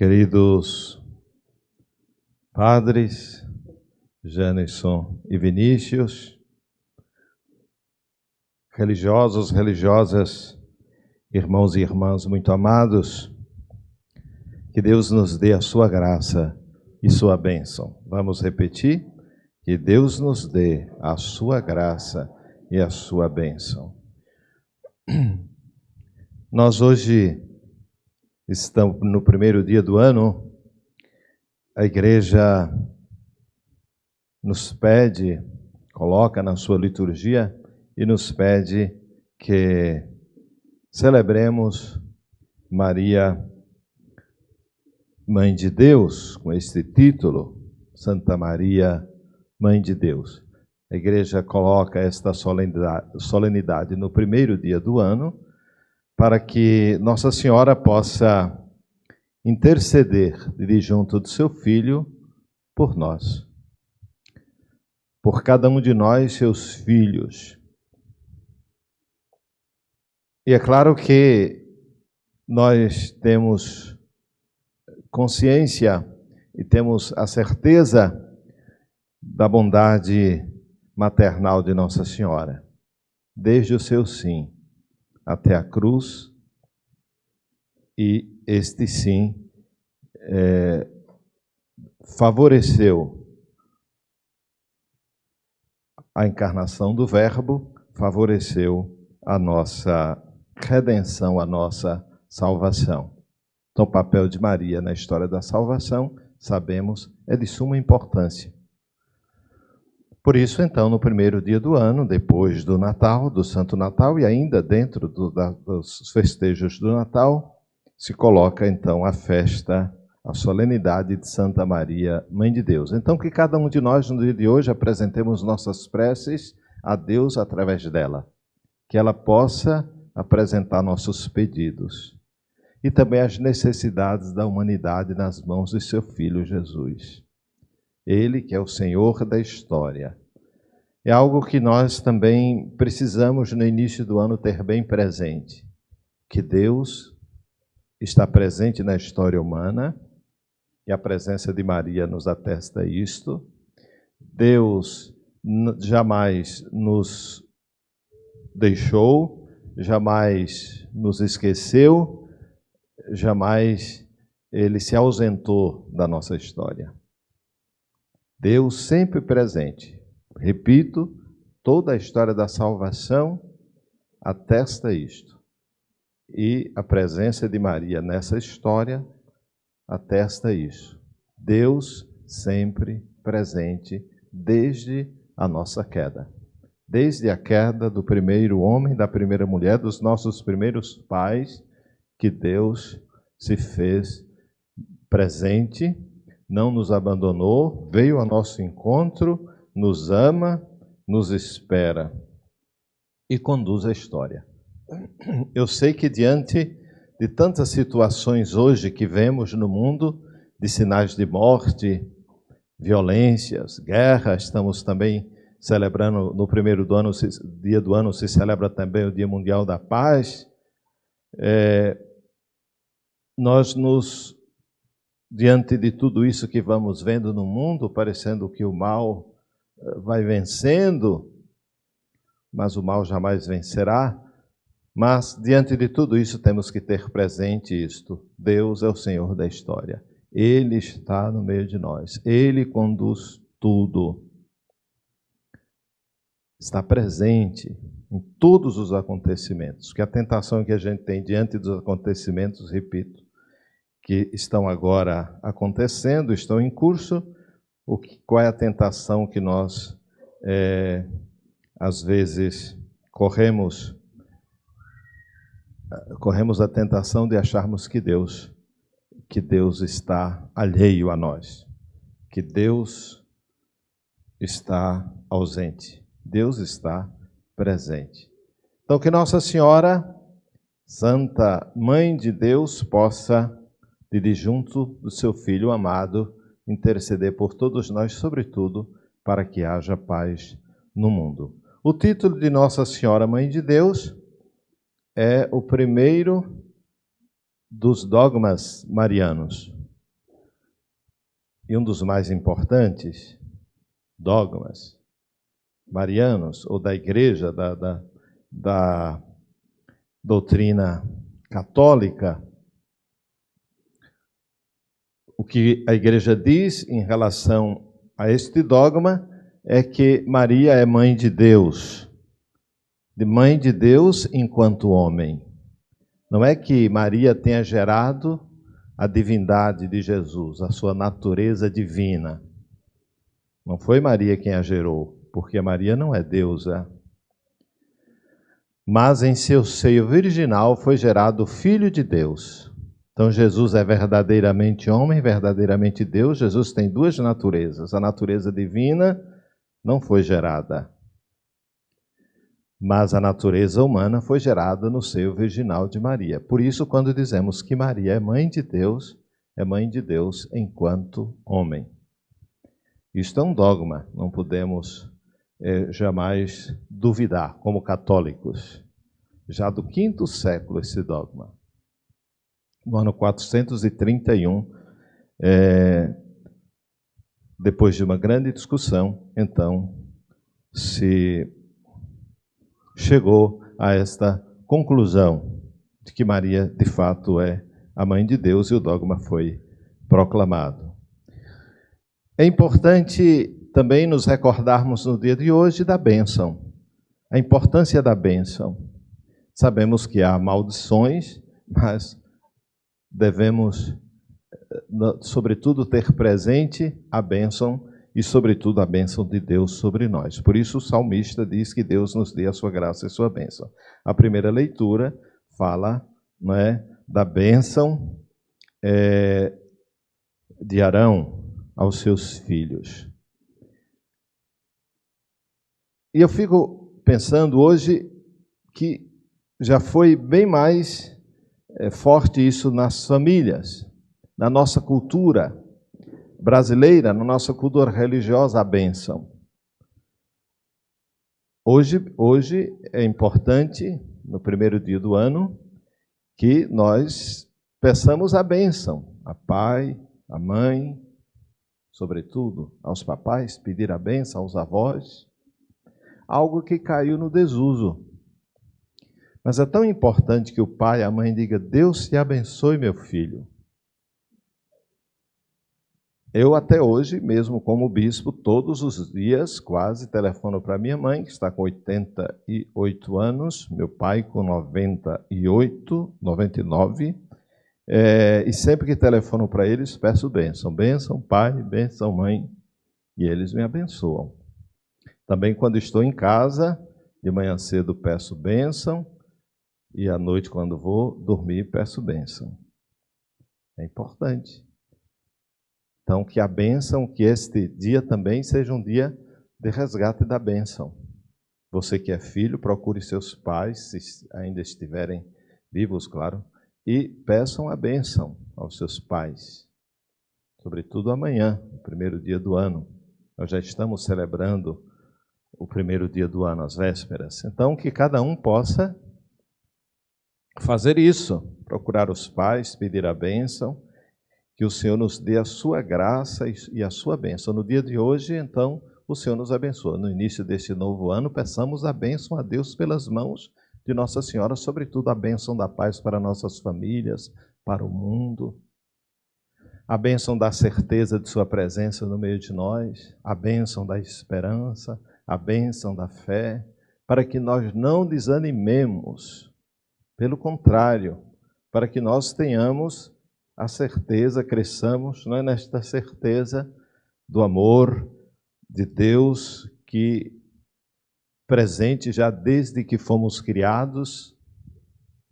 Queridos padres, Janison e Vinícius, religiosos, religiosas, irmãos e irmãs muito amados, que Deus nos dê a sua graça e sua bênção. Vamos repetir? Que Deus nos dê a sua graça e a sua bênção. Nós hoje estamos no primeiro dia do ano. A igreja nos pede, coloca na sua liturgia e nos pede que celebremos Maria, Mãe de Deus, com este título, Santa Maria, Mãe de Deus. A igreja coloca esta solenidade no primeiro dia do ano para que Nossa Senhora possa interceder de junto do seu Filho por nós, por cada um de nós, seus filhos. E é claro que nós temos consciência e temos a certeza da bondade maternal de Nossa Senhora, desde o seu sim até a cruz, e este sim favoreceu a encarnação do Verbo, favoreceu a nossa redenção, a nossa salvação. Então, o papel de Maria na história da salvação, sabemos, é de suma importância. Por isso, então, no primeiro dia do ano, depois do Natal, do Santo Natal, e ainda dentro dos festejos do Natal, se coloca, então, a festa, a solenidade de Santa Maria, Mãe de Deus. Então, que cada um de nós, no dia de hoje, apresentemos nossas preces a Deus através dela. Que ela possa apresentar nossos pedidos. E também as necessidades da humanidade nas mãos de seu Filho Jesus. Ele que é o Senhor da história. É algo que nós também precisamos no início do ano ter bem presente. Que Deus está presente na história humana, e a presença de Maria nos atesta isto. Deus jamais nos deixou, jamais nos esqueceu, jamais Ele se ausentou da nossa história. Deus sempre presente. Repito, toda a história da salvação atesta isto. E a presença de Maria nessa história atesta isso. Deus sempre presente desde a nossa queda. Desde a queda do primeiro homem, da primeira mulher, dos nossos primeiros pais, que Deus se fez presente, não nos abandonou, veio ao nosso encontro, nos ama, nos espera e conduz a história. Eu sei que diante de tantas situações hoje que vemos no mundo, de sinais de morte, violências, guerra, estamos também celebrando, no primeiro dia do ano se celebra também o Dia Mundial da Paz. Diante de tudo isso que vamos vendo no mundo, parecendo que o mal vai vencendo, mas o mal jamais vencerá. Mas, diante de tudo isso, temos que ter presente isto. Deus é o Senhor da história. Ele está no meio de nós. Ele conduz tudo. Está presente em todos os acontecimentos. Que a tentação que a gente tem diante dos acontecimentos, repito, que estão agora acontecendo, estão em curso, qual é a tentação que nós, às vezes, corremos a tentação de acharmos que Deus está alheio a nós, que Deus está ausente. Deus está presente. Então, que Nossa Senhora, Santa Mãe de Deus, possa, de junto do seu Filho amado, interceder por todos nós, sobretudo, para que haja paz no mundo. O título de Nossa Senhora Mãe de Deus é o primeiro dos dogmas marianos. e um dos mais importantes dogmas marianos, ou da igreja, da doutrina católica, o que a igreja diz em relação a este dogma é que Maria é mãe de Deus enquanto homem. Não é que Maria tenha gerado a divindade de Jesus, a sua natureza divina. Não foi Maria quem a gerou, porque Maria não é deusa. Mas em seu seio virginal foi gerado o Filho de Deus. Então Jesus é verdadeiramente homem, verdadeiramente Deus. Jesus tem duas naturezas. A natureza divina não foi gerada, mas a natureza humana foi gerada no seio virginal de Maria. Por isso, quando dizemos que Maria é mãe de Deus enquanto homem. Isto é um dogma, não podemos jamais duvidar, como católicos. Já do quinto século esse dogma. No ano 431, depois de uma grande discussão, então se chegou a esta conclusão de que Maria, de fato, é a mãe de Deus, e o dogma foi proclamado. É importante também nos recordarmos no dia de hoje da bênção, a importância da bênção. Sabemos que há maldições, mas devemos, sobretudo, ter presente a bênção e, sobretudo, a bênção de Deus sobre nós. Por isso o salmista diz que Deus nos dê a sua graça e a sua bênção. A primeira leitura fala, não é, da bênção de Arão aos seus filhos. E eu fico pensando hoje que já foi bem mais forte isso nas famílias, na nossa cultura brasileira, na nossa cultura religiosa, a bênção. Hoje é importante, no primeiro dia do ano, que nós peçamos a bênção, a pai, a mãe, sobretudo aos papais, pedir a bênção aos avós, algo que caiu no desuso. Mas é tão importante que o pai e a mãe digam: Deus te abençoe, meu filho. Eu até hoje, mesmo como bispo, todos os dias quase telefono para minha mãe, que está com 88 anos, meu pai com 98, 99, e sempre que telefono para eles, peço bênção. Bênção, pai, bênção, mãe, e eles me abençoam. Também quando estou em casa, de manhã cedo peço bênção, e à noite, quando vou dormir, peço bênção. É importante. Então, que a bênção, que este dia também seja um dia de resgate da bênção. Você que é filho, procure seus pais, se ainda estiverem vivos, claro, e peçam a bênção aos seus pais. Sobretudo amanhã, o primeiro dia do ano. Nós já estamos celebrando o primeiro dia do ano, as vésperas. Então, que cada um possa fazer isso, procurar os pais, pedir a bênção, que o Senhor nos dê a sua graça e a sua bênção. No dia de hoje, então, o Senhor nos abençoa. No início deste novo ano, peçamos a bênção a Deus pelas mãos de Nossa Senhora, sobretudo a bênção da paz para nossas famílias, para o mundo, a bênção da certeza de sua presença no meio de nós, a bênção da esperança, a bênção da fé, para que nós não desanimemos. Pelo contrário, para que nós tenhamos a certeza, cresçamos nesta certeza do amor de Deus, que presente já desde que fomos criados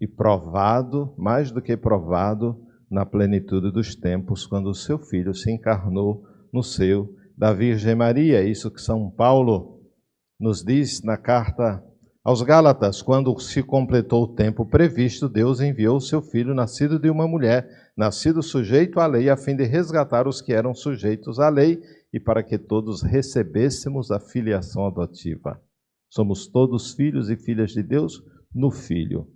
e provado, mais do que provado, na plenitude dos tempos, quando o seu Filho se encarnou no seio da Virgem Maria. Isso que São Paulo nos diz na carta aos Gálatas: quando se completou o tempo previsto, Deus enviou o seu Filho, nascido de uma mulher, nascido sujeito à lei, a fim de resgatar os que eram sujeitos à lei e para que todos recebêssemos a filiação adotiva. Somos todos filhos e filhas de Deus no Filho.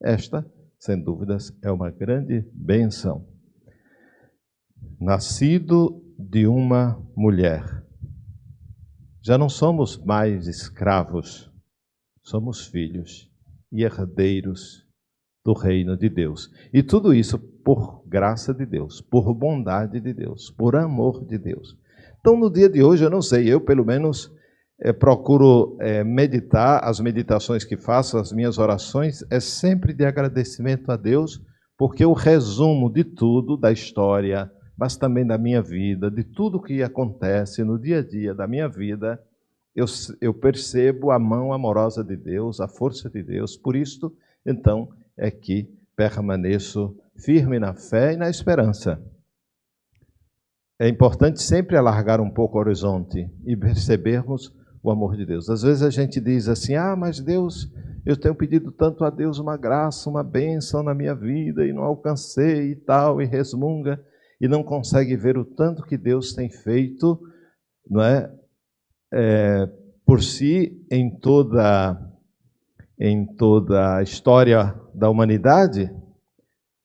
Esta, sem dúvidas, é uma grande bênção. Nascido de uma mulher. Já não somos mais escravos, somos filhos e herdeiros do reino de Deus. E tudo isso por graça de Deus, por bondade de Deus, por amor de Deus. Então, no dia de hoje, eu não sei, eu pelo menos procuro meditar, as meditações que faço, as minhas orações, é sempre de agradecimento a Deus, porque o resumo de tudo, da história, mas também da minha vida, de tudo que acontece no dia a dia da minha vida, eu percebo a mão amorosa de Deus, a força de Deus. Por isso, então, é que permaneço firme na fé e na esperança. É importante sempre alargar um pouco o horizonte e percebermos o amor de Deus. Às vezes a gente diz assim, mas Deus, eu tenho pedido tanto a Deus uma graça, uma bênção na minha vida e não alcancei e tal, e resmunga, e não consegue ver o tanto que Deus tem feito, não é? Por si em toda a história da humanidade,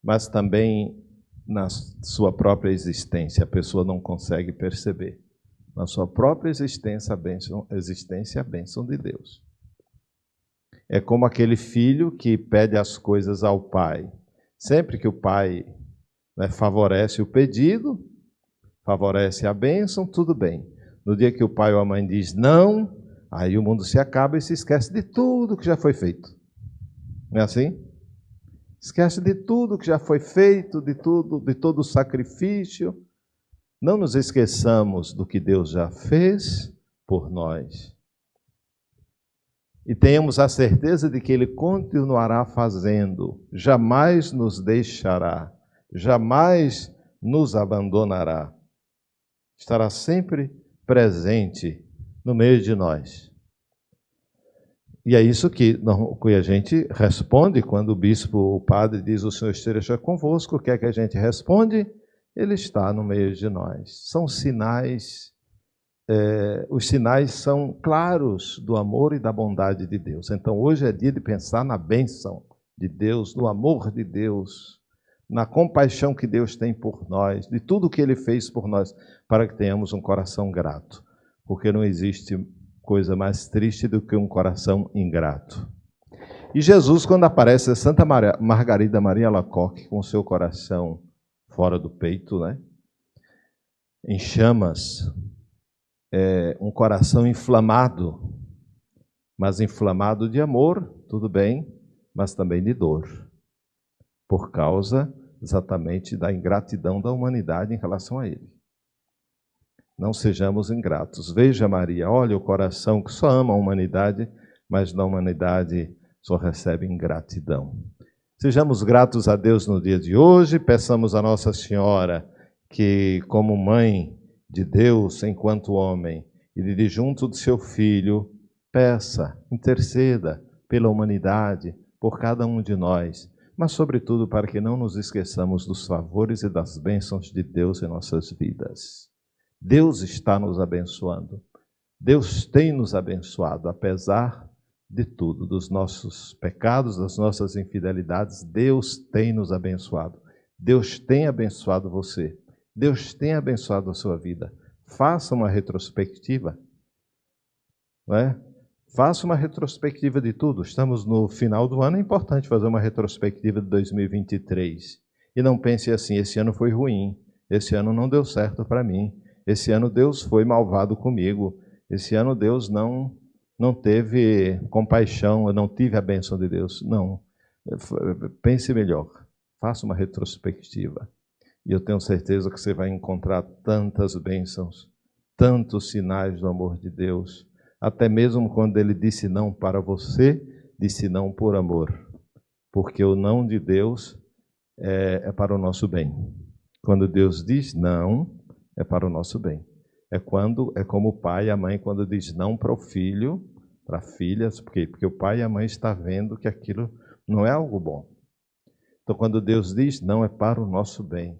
mas também na sua própria existência. A pessoa não consegue perceber. Na sua própria existência, a bênção de Deus. É como aquele filho que pede as coisas ao pai. Sempre que o pai favorece o pedido, favorece a bênção, tudo bem. No dia que o pai ou a mãe diz não, aí o mundo se acaba e se esquece de tudo que já foi feito. Não é assim? Esquece de tudo que já foi feito, de todo o sacrifício. Não nos esqueçamos do que Deus já fez por nós. E tenhamos a certeza de que Ele continuará fazendo, jamais nos deixará, jamais nos abandonará. Estará sempre presente no meio de nós. E é isso que a gente responde quando o bispo, o padre diz, o Senhor esteja convosco. O que é que a gente responde? Ele está no meio de nós. São sinais, os sinais são claros do amor e da bondade de Deus. Então hoje é dia de pensar na bênção de Deus, no amor de Deus, na compaixão que Deus tem por nós, de tudo que Ele fez por nós, para que tenhamos um coração grato. Porque não existe coisa mais triste do que um coração ingrato. E Jesus, quando aparece a Santa Margarida Maria Alacoque, com seu coração fora do peito, em chamas, um coração inflamado, mas inflamado de amor, tudo bem, mas também de dor, por causa exatamente da ingratidão da humanidade em relação a Ele. Não sejamos ingratos. Veja Maria, olha o coração que só ama a humanidade, mas na humanidade só recebe ingratidão. Sejamos gratos a Deus no dia de hoje, peçamos a Nossa Senhora que, como mãe de Deus, enquanto homem, e de junto do seu Filho, peça, interceda pela humanidade, por cada um de nós, mas sobretudo para que não nos esqueçamos dos favores e das bênçãos de Deus em nossas vidas. Deus está nos abençoando. Deus tem nos abençoado, apesar de tudo, dos nossos pecados, das nossas infidelidades. Deus tem nos abençoado. Deus tem abençoado você. Deus tem abençoado a sua vida. Faça uma retrospectiva. Não é? Faça uma retrospectiva de tudo. Estamos no final do ano, é importante fazer uma retrospectiva de 2023. E não pense assim, esse ano foi ruim, esse ano não deu certo para mim. Esse ano Deus foi malvado comigo. Esse ano Deus não teve compaixão, eu não tive a bênção de Deus. Não. Pense melhor. Faça uma retrospectiva. E eu tenho certeza que você vai encontrar tantas bênçãos, tantos sinais do amor de Deus. Até mesmo quando Ele disse não para você, disse não por amor. Porque o não de Deus é para o nosso bem. Quando Deus diz não, é para o nosso bem. É como o pai e a mãe quando diz não para o filho, para a filha, porque o pai e a mãe estão vendo que aquilo não é algo bom. Então quando Deus diz não, é para o nosso bem.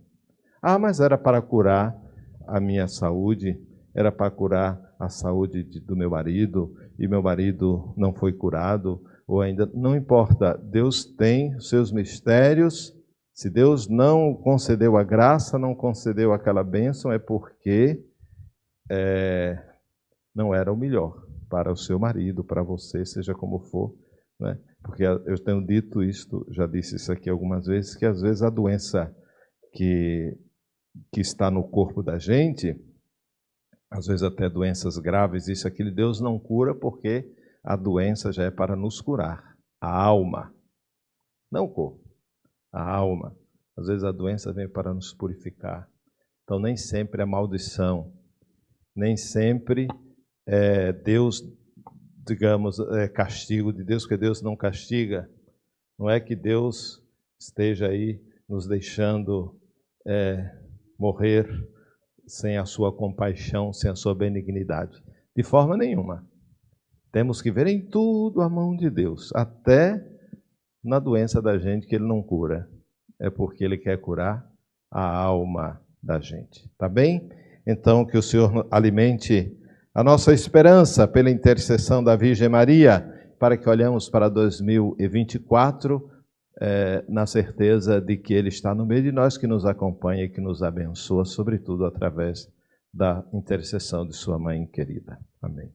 Mas era para curar a minha saúde, era para curar a saúde do meu marido, e meu marido não foi curado, ou ainda, não importa, Deus tem seus mistérios Se Deus não concedeu a graça, não concedeu aquela bênção, é porque não era o melhor para o seu marido, para você, seja como for, né? Porque eu tenho dito isto, já disse isso aqui algumas vezes, que às vezes a doença que está no corpo da gente, às vezes até doenças graves, isso, aquilo, Deus não cura porque a doença já é para nos curar. A alma, não o corpo, a alma. Às vezes a doença vem para nos purificar. Então nem sempre é maldição, nem sempre é Deus, digamos, é castigo de Deus, porque Deus não castiga. Não é que Deus esteja aí nos deixando morrer sem a sua compaixão, sem a sua benignidade. De forma nenhuma. Temos que ver em tudo a mão de Deus, até na doença da gente que Ele não cura. É porque Ele quer curar a alma da gente. Tá bem? Então, que o Senhor alimente a nossa esperança pela intercessão da Virgem Maria, para que olhemos para 2024 na certeza de que Ele está no meio de nós, que nos acompanha e que nos abençoa, sobretudo através da intercessão de sua mãe querida. Amém.